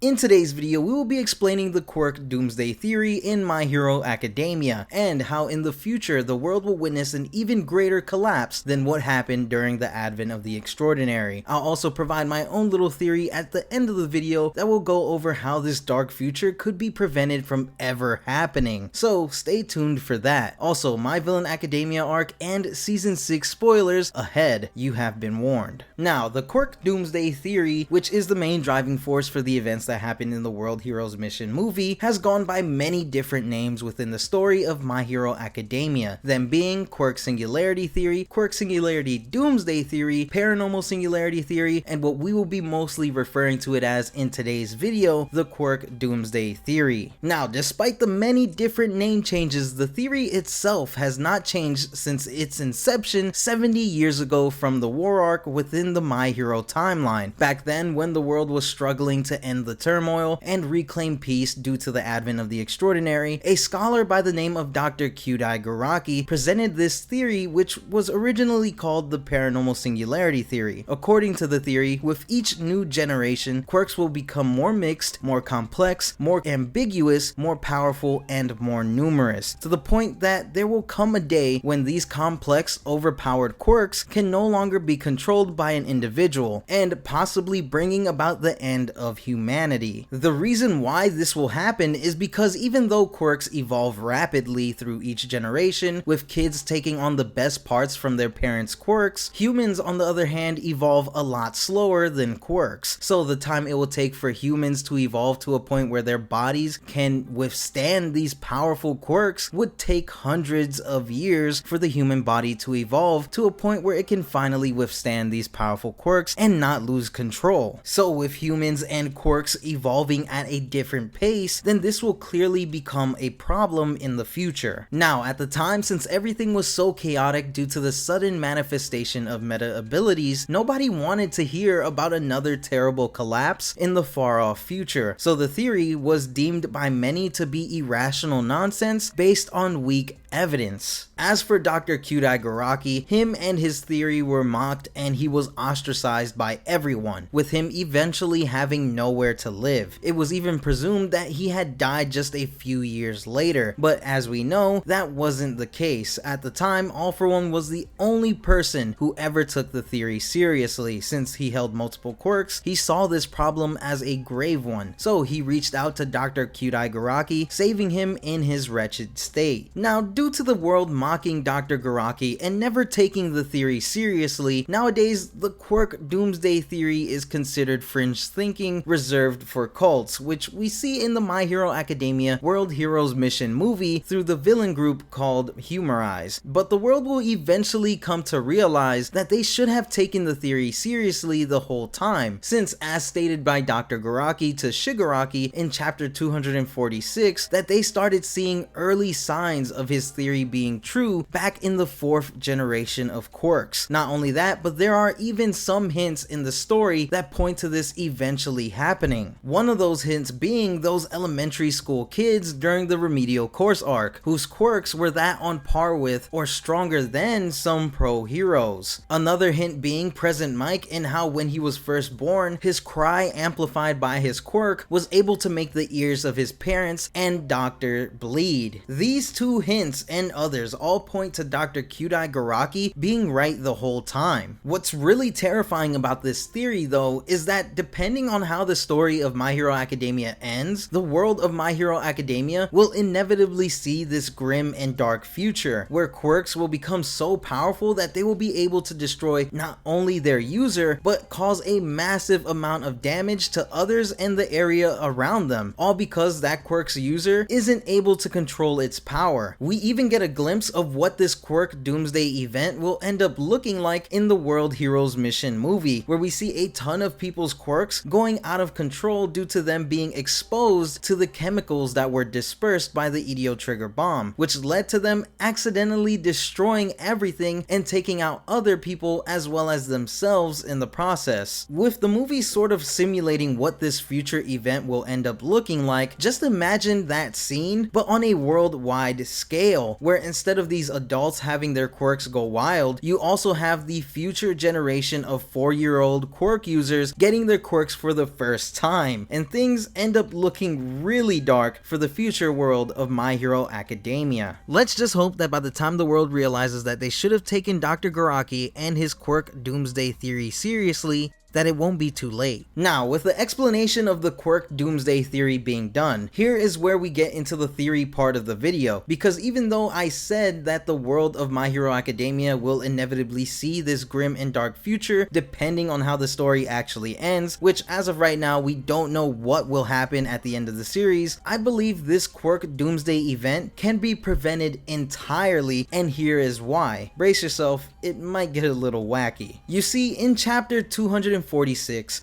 In today's video, we will be explaining the Quirk Doomsday theory in My Hero Academia, and how in the future the world will witness an even greater collapse than what happened during the advent of the extraordinary. I'll also provide my own little theory at the end of the video that will go over how this dark future could be prevented from ever happening, so stay tuned for that. Also, My Villain Academia arc and Season 6 spoilers ahead, you have been warned. Now, the Quirk Doomsday theory, which is the main driving force for the events that happened in the World Heroes Mission movie, has gone by many different names within the story of My Hero Academia, them being Quirk Singularity Theory, Quirk Singularity Doomsday Theory, Paranormal Singularity Theory, and what we will be mostly referring to it as in today's video, the Quirk Doomsday Theory. Now, despite the many different name changes, the theory itself has not changed since its inception 70 years ago from the war arc within the My Hero timeline, back then when the world was struggling to end the turmoil and reclaim peace due to the advent of the extraordinary. A scholar by the name of Dr. Kyudai Garaki presented this theory, which was originally called the Paranormal Singularity Theory. According to the theory, with each new generation, quirks will become more mixed, more complex, more ambiguous, more powerful, and more numerous, to the point that there will come a day when these complex, overpowered quirks can no longer be controlled by an individual, and possibly bringing about the end of humanity. The reason why this will happen is because even though quirks evolve rapidly through each generation, with kids taking on the best parts from their parents' quirks, humans on the other hand evolve a lot slower than quirks. So the time it will take for humans to evolve to a point where their bodies can withstand these powerful quirks would take hundreds of years for the human body to evolve to a point where it can finally withstand these powerful quirks and not lose control. So with humans and quirks evolving at a different pace, then this will clearly become a problem in the future. Now, at the time, since everything was so chaotic due to the sudden manifestation of meta abilities, nobody wanted to hear about another terrible collapse in the far off future, so the theory was deemed by many to be irrational nonsense based on weak evidence. As for Dr. Kyudai Garaki, him and his theory were mocked and he was ostracized by everyone, with him eventually having nowhere to live. It was even presumed that he had died just a few years later, but as we know, that wasn't the case. At the time, All For One was the only person who ever took the theory seriously. Since he held multiple quirks, he saw this problem as a grave one, so he reached out to Dr. Kyudai Garaki, saving him in his wretched state. Now, due to the world mocking Dr. Garaki and never taking the theory seriously, nowadays the Quirk Doomsday theory is considered fringe thinking reserved for cults, which we see in the My Hero Academia World Heroes Mission movie through the villain group called MHAs. But the world will eventually come to realize that they should have taken the theory seriously the whole time, since as stated by Dr. Garaki to Shigaraki in chapter 246, that they started seeing early signs of his theory being true back in the 4th generation of quirks. Not only that, but there are even some hints in the story that point to this eventually happening. One of those hints being those elementary school kids during the remedial course arc, whose quirks were that on par with or stronger than some pro heroes. Another hint being Present Mike and how when he was first born, his cry amplified by his quirk was able to make the ears of his parents and doctor bleed. These two hints and others all point to Dr. Kyudai Garaki being right the whole time. What's really terrifying about this theory though is that depending on how the story of My Hero Academia ends, the world of My Hero Academia will inevitably see this grim and dark future where quirks will become so powerful that they will be able to destroy not only their user but cause a massive amount of damage to others and the area around them, all because that quirk's user isn't able to control its power. We even get a glimpse of what this Quirk Doomsday event will end up looking like in the World Heroes Mission movie, where we see a ton of people's quirks going out of control due to them being exposed to the chemicals that were dispersed by the EDO trigger bomb, which led to them accidentally destroying everything and taking out other people as well as themselves in the process. With the movie sort of simulating what this future event will end up looking like, just imagine that scene but on a worldwide scale. scale, where instead of these adults having their quirks go wild, you also have the future generation of 4-year-old quirk users getting their quirks for the first time, and things end up looking really dark for the future world of My Hero Academia. Let's just hope that by the time the world realizes that they should have taken Dr. Garaki and his Quirk Doomsday theory seriously, that it won't be too late. Now, with the explanation of the Quirk Doomsday theory being done, here is where we get into the theory part of the video, because even though I said that the world of My Hero Academia will inevitably see this grim and dark future depending on how the story actually ends, which as of right now we don't know what will happen at the end of the series, I believe this Quirk Doomsday event can be prevented entirely, and here is why. Brace yourself, it might get a little wacky. You see, in chapter 246,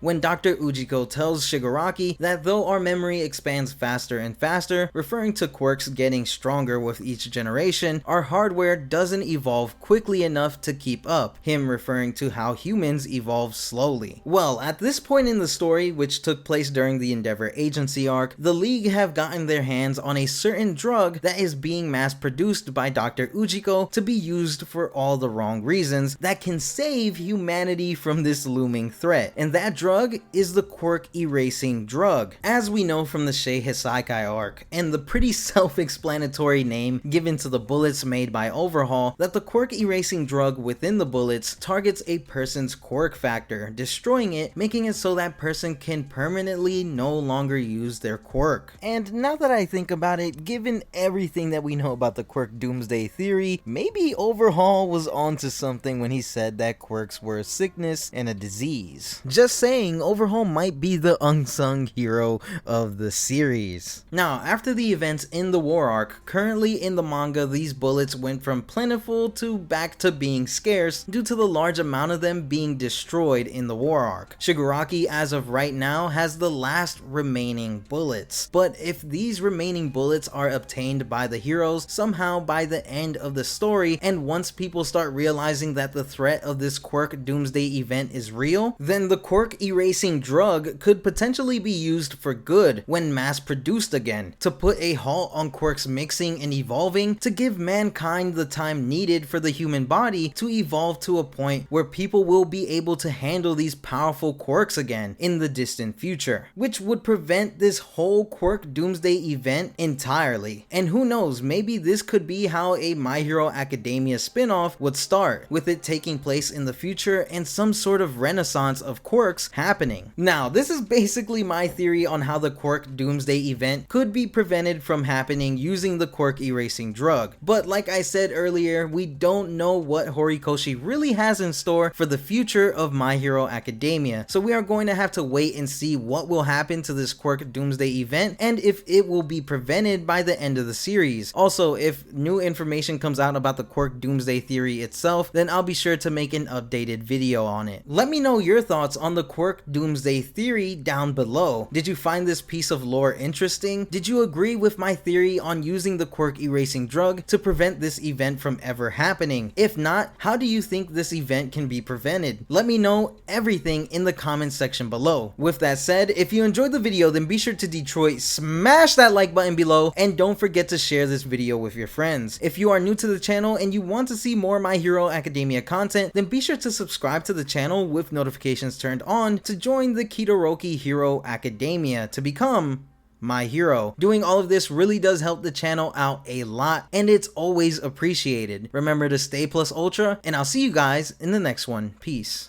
when Dr. Ujiko tells Shigaraki that though our memory expands faster and faster, referring to quirks getting stronger with each generation, our hardware doesn't evolve quickly enough to keep up, him referring to how humans evolve slowly. Well, at this point in the story, which took place during the Endeavor Agency arc, the League have gotten their hands on a certain drug that is being mass-produced by Dr. Ujiko to be used for all the wrong reasons that can save humanity from this looming threat. And that drug is the quirk erasing drug, as we know from the Shei Hisaikai arc, and the pretty self-explanatory name given to the bullets made by Overhaul, that the quirk erasing drug within the bullets targets a person's quirk factor, destroying it, making it so that person can permanently no longer use their quirk. And now that I think about it, given everything that we know about the Quirk Doomsday theory, maybe Overhaul was onto something when he said that quirks were a sickness and a disease. Just saying, Overhaul might be the unsung hero of the series. Now, after the events in the war arc, currently in the manga these bullets went from plentiful to back to being scarce due to the large amount of them being destroyed in the war arc. Shigaraki as of right now has the last remaining bullets, but if these remaining bullets are obtained by the heroes somehow by the end of the story, and once people start realizing that the threat of this Quirk Doomsday event is real, then the quirk erasing drug could potentially be used for good when mass produced again, to put a halt on quirks mixing and evolving, to give mankind the time needed for the human body to evolve to a point where people will be able to handle these powerful quirks again in the distant future, which would prevent this whole Quirk Doomsday event entirely. And who knows, maybe this could be how a My Hero Academia spin-off would start, with it taking place in the future and some sort of renaissance of quirks happening. Now, this is basically my theory on how the Quirk Doomsday event could be prevented from happening using the quirk erasing drug, but like I said earlier, we don't know what Horikoshi really has in store for the future of My Hero Academia, so we are going to have to wait and see what will happen to this Quirk Doomsday event and if it will be prevented by the end of the series. Also, if new information comes out about the Quirk Doomsday theory itself, then I'll be sure to make an updated video on it. Let me know your thoughts on the Quirk Doomsday theory down below. Did you find this piece of lore interesting? Did you agree with my theory on using the quirk erasing drug to prevent this event from ever happening? If not, how do you think this event can be prevented? Let me know everything in the comments section below. With that said, if you enjoyed the video, then be sure to Detroit smash that like button below, and don't forget to share this video with your friends. If you are new to the channel and you want to see more My Hero Academia content, then be sure to subscribe to the channel with notifications turned on to join the Kitoroki Hero Academia to become my hero. Doing all of this really does help the channel out a lot, and it's always appreciated. Remember to stay plus ultra, and I'll see you guys in the next one. Peace.